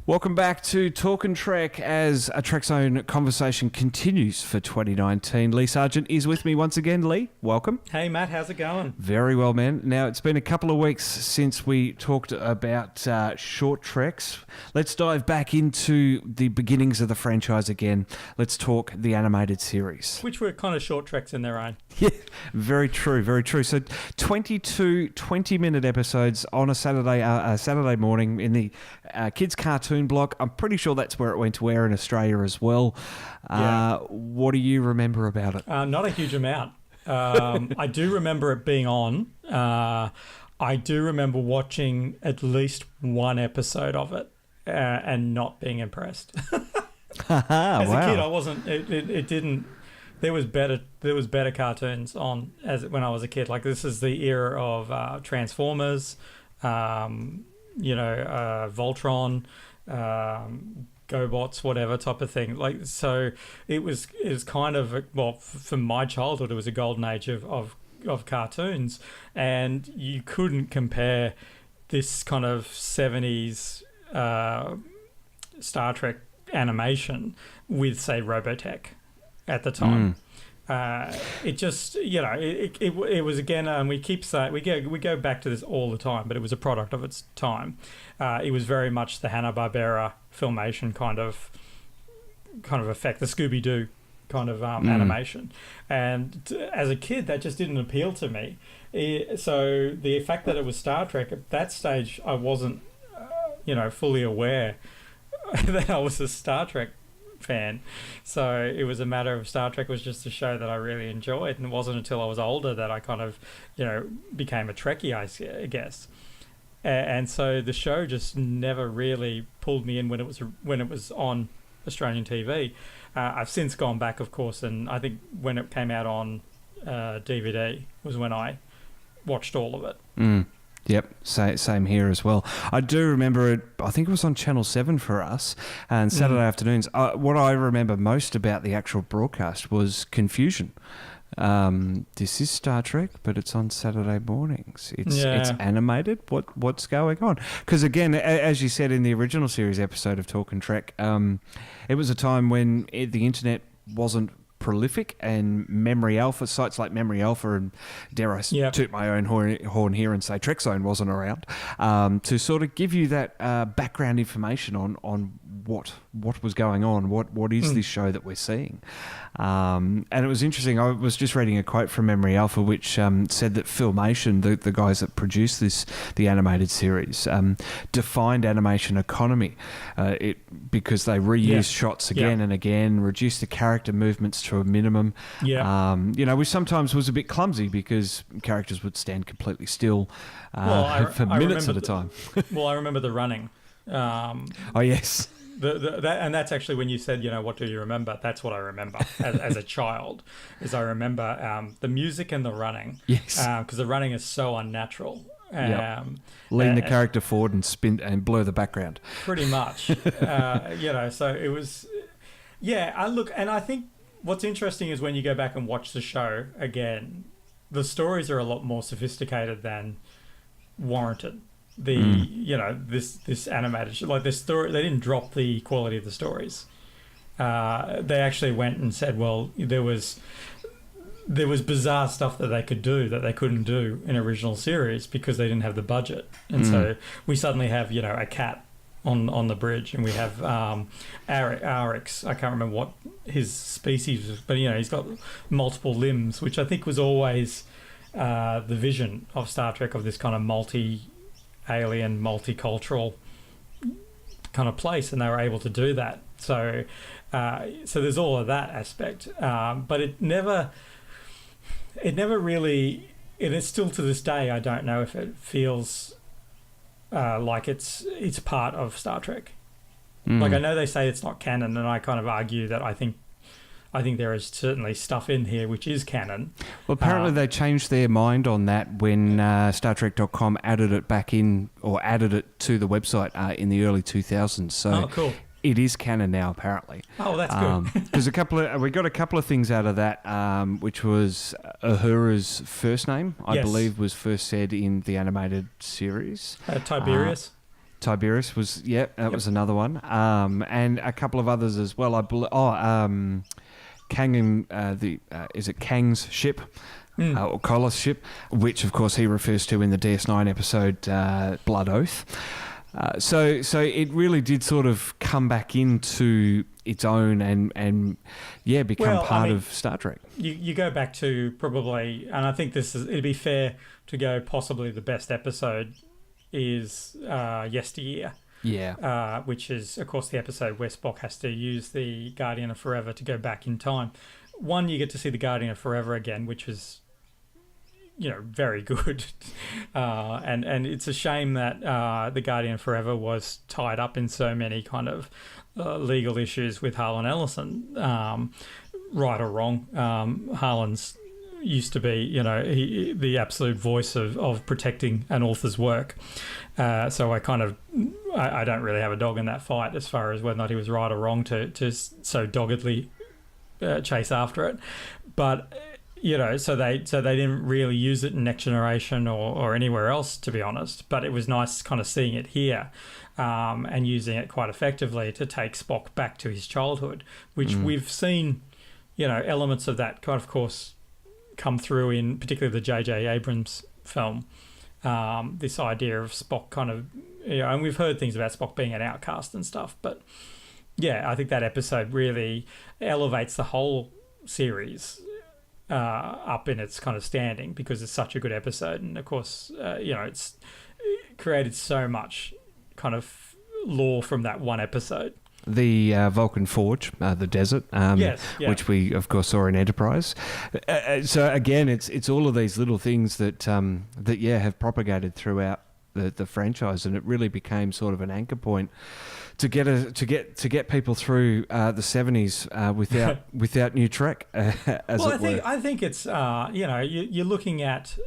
Welcome back to Talk and Trek as a Trek Zone conversation continues for 2019. Lee Sargent is with me once again. Lee, welcome. Hey Matt, how's it going? Very well, man. Now, it's been a couple of weeks since we talked about short treks. Let's dive back into the beginnings of the franchise again. Let's talk the animated series. Which were kind of short treks in their own. Yeah, very true, very true. So 22 20-minute episodes on a Saturday morning in the kids' cartoon block. I'm pretty sure that's where it went to air in Australia as well. Yeah. What do you remember about it? Not a huge amount. I do remember it being on. I do remember watching at least one episode of it and not being impressed. As a kid, I wasn't. It didn't. There was better cartoons on when I was a kid. Like, this is the era of Transformers, Voltron, GoBots, whatever type of thing. Like, so it was kind of for my childhood, it was a golden age of cartoons, and you couldn't compare this kind of 70s Star Trek animation with, say, Robotech at the time. It just, it was, again, and we keep saying, we go back to this all the time, but it was a product of its time. It was very much the Hanna-Barbera Filmation kind of effect, the Scooby-Doo kind of animation. And as a kid, that just didn't appeal to me. So the fact that it was Star Trek, at that stage, I wasn't, fully aware that I was a Star Trek fan. So it was a matter of Star Trek was just a show that I really enjoyed, and it wasn't until I was older that I kind of, became a Trekkie, I guess. And so the show just never really pulled me in when it was on Australian TV. I've since gone back, of course, and I think when it came out on DVD was when I watched all of it. Yep, same here as well. I do remember it, I think it was on Channel 7 for us, and Saturday afternoons. What I remember most about the actual broadcast was confusion. This is Star Trek, but it's on Saturday mornings. It's animated. What's going on? Because again, as you said in the original series episode of Talk and Trek, it was a time when the internet wasn't prolific, and Memory Alpha, sites like Memory Alpha, and dare I toot my own horn here and say Trek Zone wasn't around, to sort of give you that background information on what was going on, what is this show that we're seeing. And it was interesting, I was just reading a quote from Memory Alpha which said that Filmation, the guys that produced the animated series, defined animation economy because they reused shots again and again, reduced the character movements to a minimum, which sometimes was a bit clumsy because characters would stand completely still for minutes at a time. Well, I remember the running. Oh, yes. And that's actually when you said, what do you remember? That's what I remember as a child, is I remember the music and the running. Yes. Because the running is so unnatural. Lean the character forward and spin and blur the background. Pretty much. So it was... Yeah, and I think what's interesting is when you go back and watch the show again, the stories are a lot more sophisticated than warranted. This animated show, like this story, they didn't drop the quality of the stories. They actually went and said, well, there was bizarre stuff that they could do that they couldn't do in original series because they didn't have the budget, and so we suddenly have a cat on the bridge, and we have Arix. I can't remember what his species was, but he's got multiple limbs, which I think was always the vision of Star Trek, of this kind of multi-alien, multicultural kind of place, and they were able to do that. So there's all of that aspect, but it never really, and it's still to this day, I don't know if it feels like it's part of Star Trek. Like, I know they say it's not canon, and I kind of argue that I think there is certainly stuff in here which is canon. Well, apparently they changed their mind on that when StarTrek.com added it back in, or added it to the website in the early 2000s. So cool. It is canon now, apparently. Oh, that's good. Because we got a couple of things out of that, which was Uhura's first name, I believe, was first said in the animated series. Tiberius. Tiberius was, was another one. And a couple of others as well. Kang and is it Kang's ship? Or Koloth's ship, which of course he refers to in the DS9 episode Blood Oath. So it really did sort of come back into its own and become part of Star Trek. You go back to probably, and I think it'd be fair to go possibly the best episode is Yesteryear. Yeah. Which is, of course, the episode where Spock has to use the Guardian of Forever to go back in time. One, you get to see the Guardian of Forever again, which was, very good. And it's a shame that the Guardian of Forever was tied up in so many kind of legal issues with Harlan Ellison. Right or wrong, Harlan's used to be, the absolute voice of protecting an author's work. So I don't really have a dog in that fight as far as whether or not he was right or wrong to so doggedly chase after it. But so they didn't really use it in Next Generation or anywhere else, to be honest. But it was nice kind of seeing it here and using it quite effectively to take Spock back to his childhood, which we've seen, elements of that kind of course come through in particularly the J.J. Abrams film. This idea of Spock kind of, and we've heard things about Spock being an outcast and stuff, but yeah, I think that episode really elevates the whole series up in its kind of standing because it's such a good episode. And of course, it's created so much kind of lore from that one episode. The Vulcan Forge, the desert, which we of course saw in Enterprise. So again, it's all of these little things that have propagated throughout the franchise, and it really became sort of an anchor point to get people through the 70s without new Trek. I think it's you're looking at.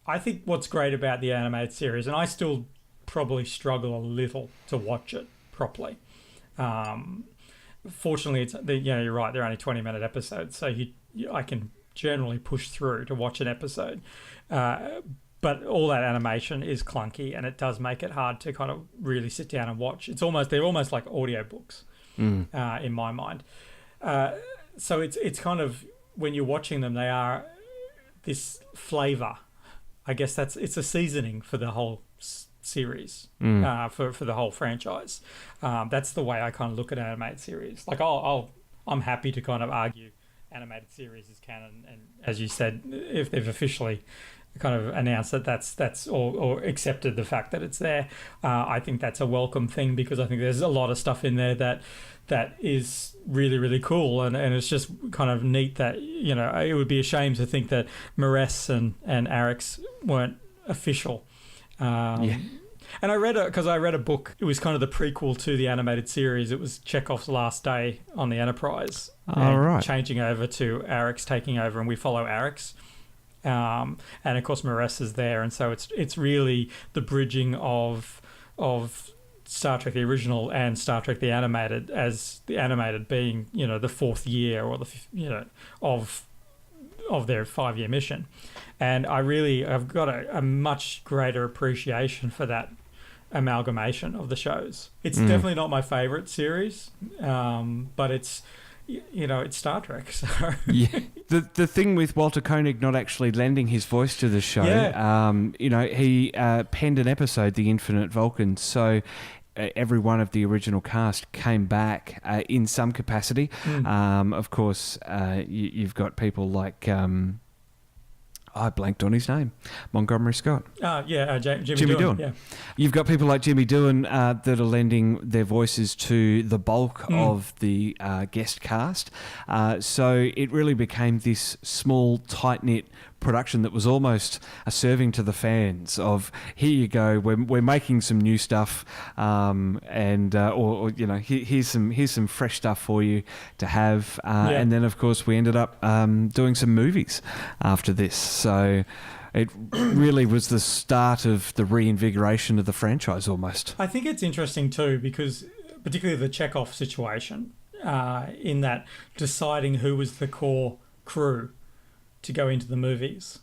I think what's great about the animated series, and I still probably struggle a little to watch it properly. Fortunately, you're right. They're only 20-minute episodes, so I can generally push through to watch an episode. But all that animation is clunky, and it does make it hard to kind of really sit down and watch. They're almost like audiobooks in my mind. So it's kind of, when you're watching them, they are this flavour. I guess it's a seasoning for the whole series, for the whole franchise. That's the way I kind of look at animated series. Like I'm happy to kind of argue animated series is canon, and as you said, if they've officially kind of announced that that's or accepted the fact that it's there, I think that's a welcome thing, because I think there's a lot of stuff in there that is really, really cool, and it's just kind of neat that it would be a shame to think that Maress and Arix weren't official. And I read a book. It was kind of the prequel to the animated series. It was Chekhov's last day on the Enterprise, changing over to Arix taking over, and we follow Arix. And of course Maress is there, and so it's really the bridging of Star Trek the original and Star Trek the animated, as the animated being the fourth year or of their 5-year mission. And I've got a much greater appreciation for that amalgamation of the shows. It's definitely not my favorite series, but it's Star Trek. So yeah, the thing with Walter Koenig not actually lending his voice to the show, he penned an episode, The Infinite Vulcan, so every one of the original cast came back in some capacity. Of course, you've got people like I blanked on his name, Montgomery Scott. Jimmy Doohan. Yeah. You've got people like Jimmy Doohan that are lending their voices to the bulk of the guest cast. So it really became this small, tight-knit production that was almost a serving to the fans of, here you go, we're making some new stuff, here's some fresh stuff for you to have, and then of course we ended up doing some movies after this. So it really was the start of the reinvigoration of the franchise almost. I think it's interesting too, because particularly the Chekhov situation, in that deciding who was the core crew to go into the movies.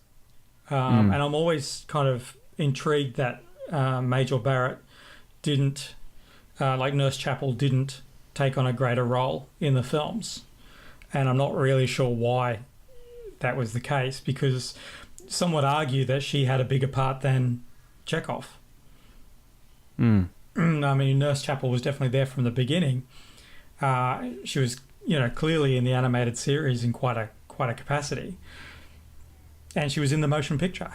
And I'm always kind of intrigued that Major Barrett didn't, like Nurse Chapel didn't take on a greater role in the films. And I'm not really sure why that was the case, because some would argue that she had a bigger part than Chekhov. I mean, Nurse Chapel was definitely there from the beginning. She was, clearly in the animated series in quite a capacity, and she was in the motion picture.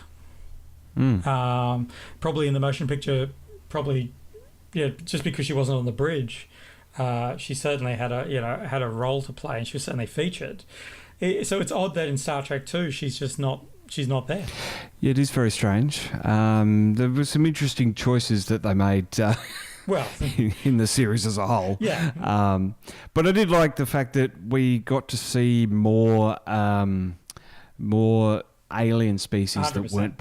Probably in the motion picture, just because she wasn't on the bridge, she certainly had a role to play, and she was certainly featured. So it's odd that in Star Trek 2 she's not there. Yeah, it is very strange. There were some interesting choices that they made. Well, in the series as a whole. Yeah. But I did like the fact that we got to see more alien species 100%. That weren't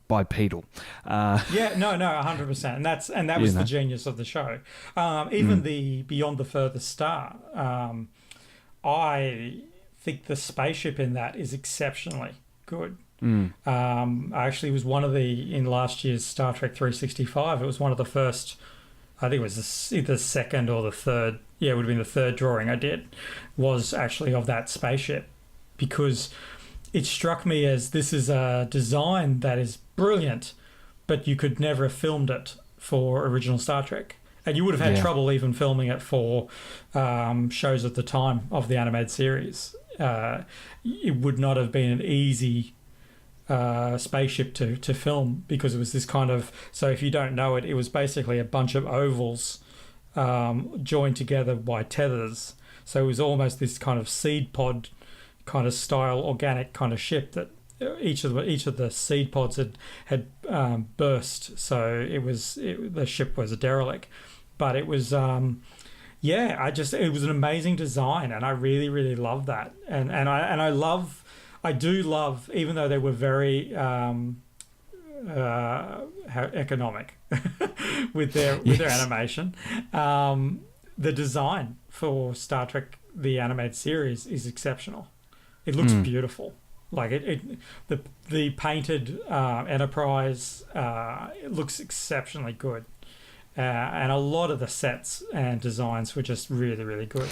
bipedal. 100%. And that was the genius of the show. Even the Beyond the Furthest Star, I think the spaceship in that is exceptionally good. I actually was in last year's Star Trek 365, it was one of the first, I think it was the second or the third, it would have been the third drawing I did, was actually of that spaceship, because it struck me as this is a design that is brilliant, but you could never have filmed it for original Star Trek. And you would have had trouble even filming it for shows at the time of the animated series. It would not have been an easy spaceship to film, because it was this kind of, so if you don't know it, it was basically a bunch of ovals joined together by tethers. So it was almost this kind of seed pod kind of style organic kind of ship that each of the seed pods had burst. So the ship was a derelict, but it was it was an amazing design, and I really, really love that. And I do love, even though they were very economic with their animation, the design for Star Trek the animated series is exceptional. It looks beautiful. Like the painted Enterprise, it looks exceptionally good. And a lot of the sets and designs were just really, really good.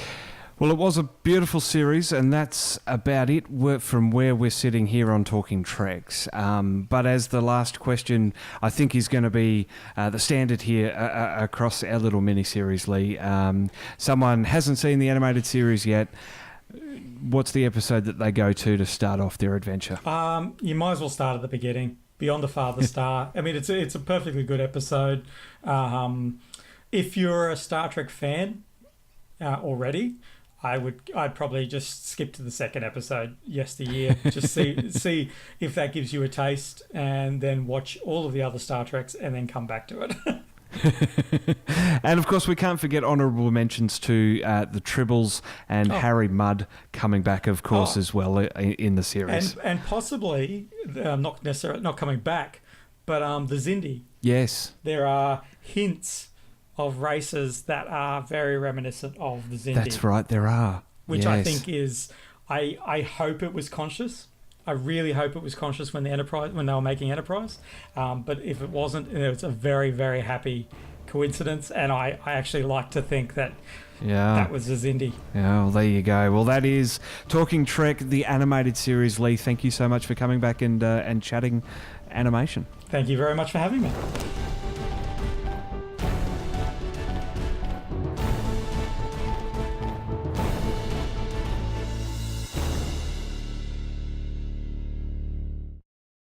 Well, it was a beautiful series, and that's about it from where we're sitting here on Talking Treks. But as the last question, I think is going to be the standard here across our little mini-series, Lee. Someone hasn't seen the animated series yet. What's the episode that they go to start off their adventure? You might as well start at the beginning. Beyond the Farthest Star. I mean, it's a perfectly good episode. If you're a Star Trek fan already, I'd probably just skip to the second episode, Yesteryear. Just see if that gives you a taste, and then watch all of the other Star Treks, and then come back to it. And of course, we can't forget honourable mentions to the Tribbles and Harry Mudd coming back, of course, as well in the series, and possibly not coming back, but the Xindi. Yes, there are hints of races that are very reminiscent of the Xindi. That's right, there are. Which I think is, I hope it was conscious. I really hope it was conscious when they were making Enterprise. But if it wasn't, it's a very, very happy coincidence, and I actually like to think that that was a Xindi. Yeah, well, there you go. Well, that is Talking Trek, the animated series. Lee, thank you so much for coming back and chatting animation. Thank you very much for having me.